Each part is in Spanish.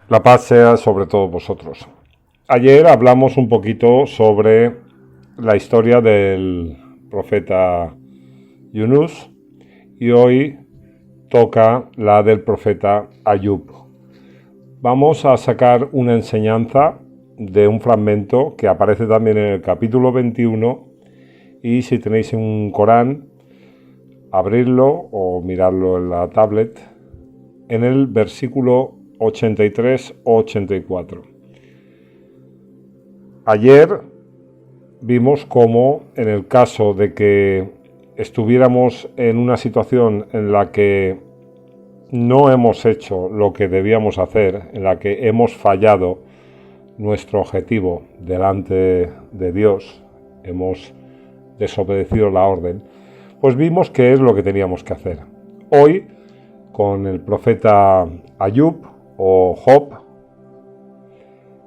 La paz sea sobre todos vosotros. Ayer hablamos un poquito sobre la historia del profeta Yunus y hoy toca la del profeta Ayub. Vamos a sacar una enseñanza de un fragmento que aparece también en el capítulo 21 y si tenéis un Corán, abrirlo o mirarlo en la tablet en el versículo 83 o 84. Ayer vimos cómo en el caso de que estuviéramos en una situación en la que no hemos hecho lo que debíamos hacer, en la que hemos fallado nuestro objetivo delante de Dios, hemos desobedecido la orden, pues vimos qué es lo que teníamos que hacer. Hoy, con el profeta Ayub o Job,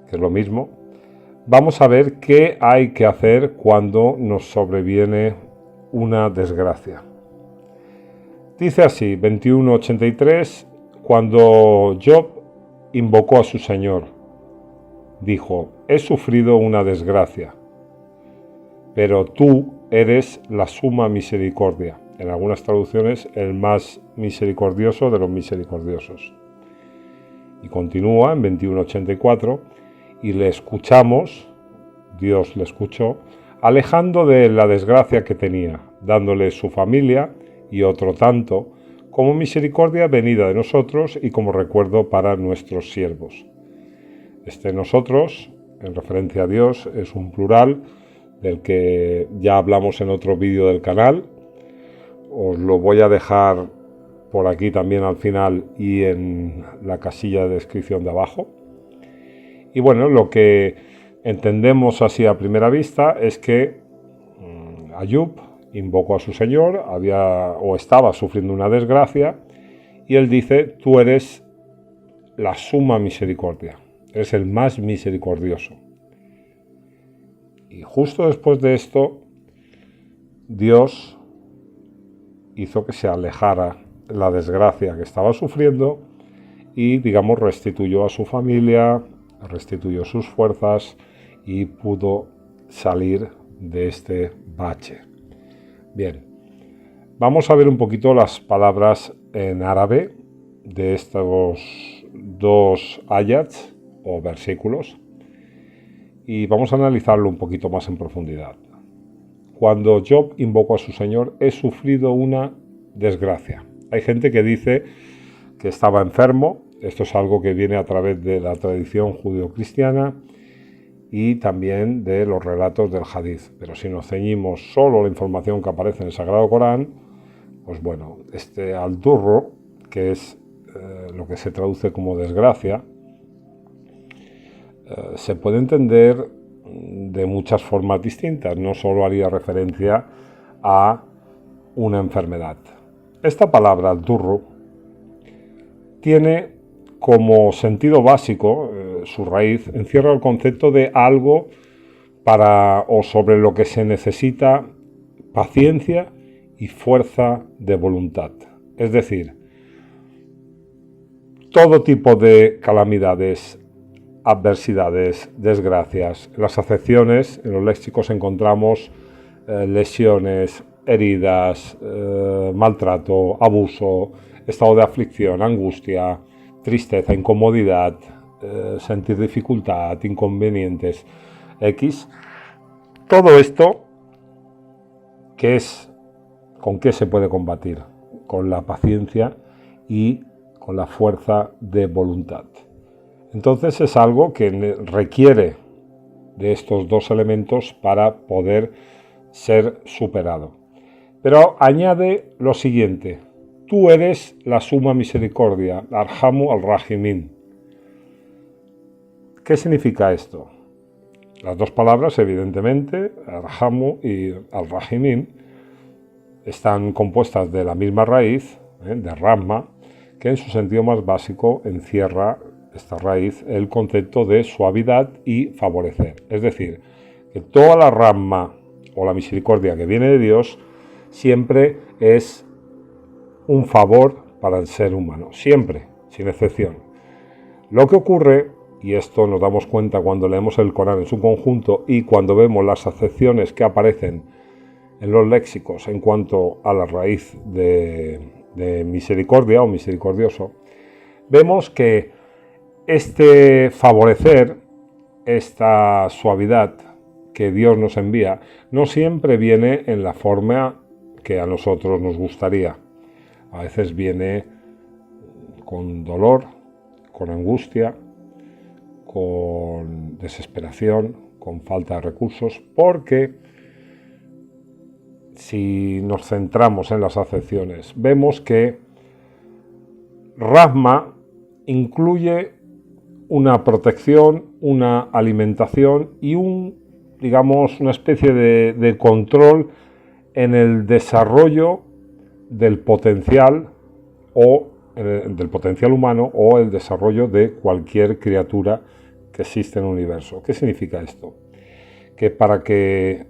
que es lo mismo, vamos a ver qué hay que hacer cuando nos sobreviene una desgracia. Dice así, 21:83, cuando Job invocó a su Señor, dijo, he sufrido una desgracia, pero tú eres la suma misericordia. En algunas traducciones, el más misericordioso de los misericordiosos. Y continúa en 21:84, y le escuchamos, Dios le escuchó, alejando de la desgracia que tenía, dándole su familia y otro tanto, como misericordia venida de nosotros y como recuerdo para nuestros siervos. Nosotros, en referencia a Dios, es un plural del que ya hablamos en otro vídeo del canal. Os lo voy a dejar por aquí también al final y en la casilla de descripción de abajo. Y bueno, lo que entendemos así a primera vista es que Ayub invocó a su Señor, estaba sufriendo una desgracia, y él dice, tú eres la suma misericordia, eres el más misericordioso. Y justo después de esto, Dios hizo que se alejara la desgracia que estaba sufriendo y, digamos, restituyó a su familia, restituyó sus fuerzas y pudo salir de este bache. Bien, vamos a ver un poquito las palabras en árabe de estos dos ayats o versículos y vamos a analizarlo un poquito más en profundidad. Cuando Job invocó a su Señor, he sufrido una desgracia. Hay gente que dice que estaba enfermo. Esto es algo que viene a través de la tradición judeocristiana y también de los relatos del Hadith. Pero si nos ceñimos solo a la información que aparece en el Sagrado Corán, pues bueno, al-durro, que es lo que se traduce como desgracia, se puede entender de muchas formas distintas, no solo haría referencia a una enfermedad. Esta palabra, al-durro, tiene como sentido básico, su raíz, encierra el concepto de algo para o sobre lo que se necesita paciencia y fuerza de voluntad. Es decir, todo tipo de calamidades, adversidades, desgracias. En las acepciones, en los léxicos encontramos lesiones, heridas, maltrato, abuso, estado de aflicción, angustia, tristeza, incomodidad, sentir dificultad, inconvenientes, X. Todo esto, ¿con qué se puede combatir? Con la paciencia y con la fuerza de voluntad. Entonces es algo que requiere de estos dos elementos para poder ser superado. Pero añade lo siguiente, tú eres la suma misericordia, Arhamu al-Rahimin. ¿Qué significa esto? Las dos palabras, evidentemente, Arhamu y al-Rahimin, están compuestas de la misma raíz, de Rahma, que en su sentido más básico encierra esta raíz el concepto de suavidad y favorecer. Es decir, que toda la Rahma o la misericordia que viene de Dios siempre es un favor para el ser humano, siempre, sin excepción. Lo que ocurre, y esto nos damos cuenta cuando leemos el Corán en su conjunto y cuando vemos las acepciones que aparecen en los léxicos en cuanto a la raíz de misericordia o misericordioso, vemos que este favorecer, esta suavidad que Dios nos envía, no siempre viene en la forma que a nosotros nos gustaría. A veces viene con dolor, con angustia, con desesperación, con falta de recursos, porque si nos centramos en las acepciones, vemos que Rahma incluye una protección, una alimentación y una especie de control en el desarrollo del potencial del potencial humano o el desarrollo de cualquier criatura que existe en el universo. ¿Qué significa esto? Que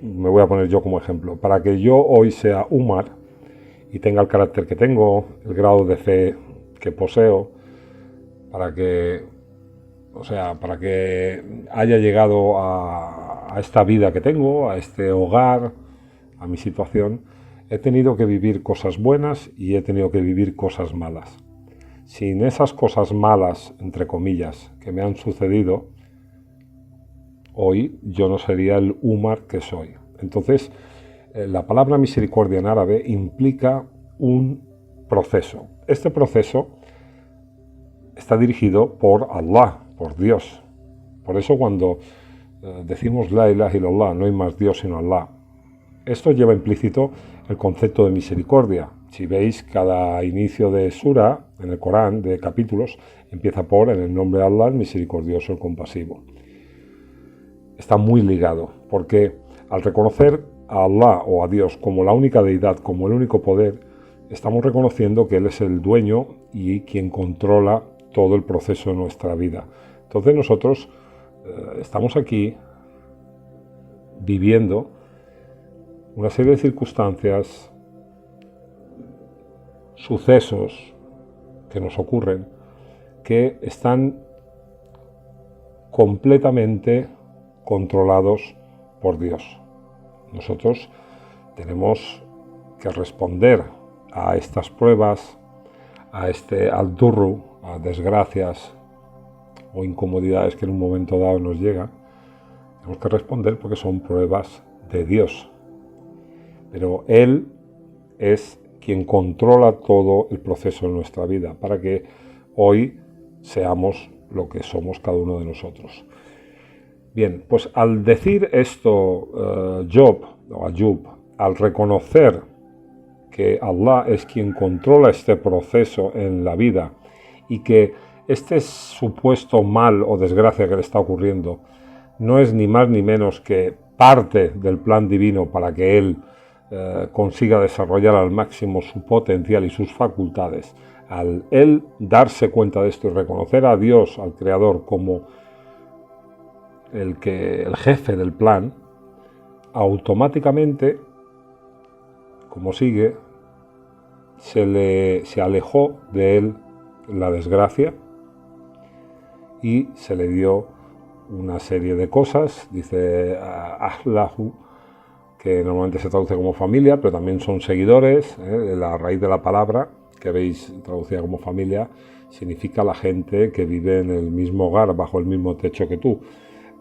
me voy a poner yo como ejemplo, para que yo hoy sea Umar y tenga el carácter que tengo, el grado de fe que poseo, para que haya llegado a esta vida que tengo, a este hogar, a mi situación, he tenido que vivir cosas buenas y he tenido que vivir cosas malas. Sin esas cosas malas, entre comillas, que me han sucedido, hoy yo no sería el Umar que soy. Entonces, la palabra misericordia en árabe implica un proceso. Este proceso está dirigido por Allah, por Dios. Por eso cuando decimos La ilaha illallah, no hay más Dios sino Allah, esto lleva implícito el concepto de misericordia. Si veis, cada inicio de sura en el Corán, de capítulos, empieza por en el nombre de Allah, el misericordioso, el compasivo. Está muy ligado, porque al reconocer a Allah o a Dios como la única deidad, como el único poder, estamos reconociendo que Él es el dueño y quien controla todo el proceso de nuestra vida. Entonces nosotros estamos aquí viviendo una serie de circunstancias, sucesos que nos ocurren, que están completamente controlados por Dios. Nosotros tenemos que responder a estas pruebas, al durru, a desgracias o incomodidades que en un momento dado nos llegan. Tenemos que responder porque son pruebas de Dios. Pero Él es quien controla todo el proceso de nuestra vida para que hoy seamos lo que somos cada uno de nosotros. Bien, pues al decir esto Ayub, al reconocer que Allah es quien controla este proceso en la vida y que este supuesto mal o desgracia que le está ocurriendo no es ni más ni menos que parte del plan divino para que él consiga desarrollar al máximo su potencial y sus facultades, al él darse cuenta de esto y reconocer a Dios, al Creador, como el jefe del plan, automáticamente, como sigue, se alejó de él la desgracia y se le dio una serie de cosas, dice Ahlahu, que normalmente se traduce como familia, pero también son seguidores. La raíz de la palabra, que veis traducida como familia, significa la gente que vive en el mismo hogar, bajo el mismo techo que tú.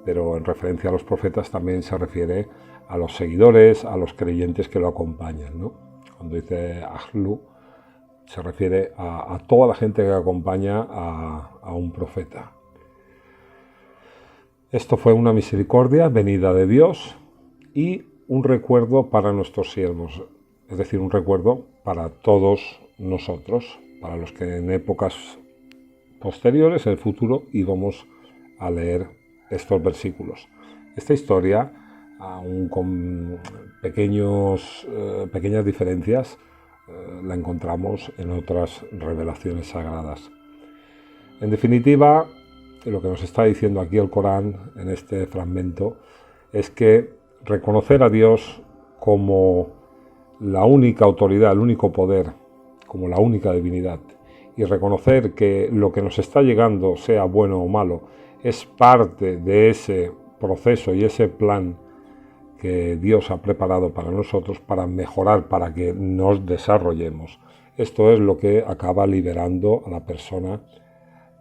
Pero en referencia a los profetas también se refiere a los seguidores, a los creyentes que lo acompañan, ¿no? Cuando dice Ahlu, se refiere a toda la gente que acompaña a un profeta. Esto fue una misericordia venida de Dios y un recuerdo para nuestros siervos, es decir, un recuerdo para todos nosotros, para los que en épocas posteriores, en el futuro, íbamos a leer estos versículos. Esta historia, aún con pequeñas diferencias, la encontramos en otras revelaciones sagradas. En definitiva, lo que nos está diciendo aquí el Corán en este fragmento es que reconocer a Dios como la única autoridad, el único poder, como la única divinidad, y reconocer que lo que nos está llegando, sea bueno o malo, es parte de ese proceso y ese plan que Dios ha preparado para nosotros para mejorar, para que nos desarrollemos. Esto es lo que acaba liberando a la persona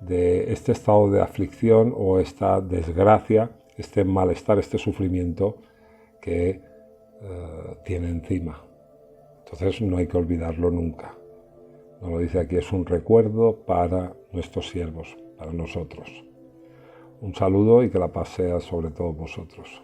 de este estado de aflicción o esta desgracia, este malestar, este sufrimiento que tiene encima. Entonces no hay que olvidarlo nunca. Nos lo dice aquí, es un recuerdo para nuestros siervos, para nosotros. Un saludo y que la paz sea sobre todos vosotros.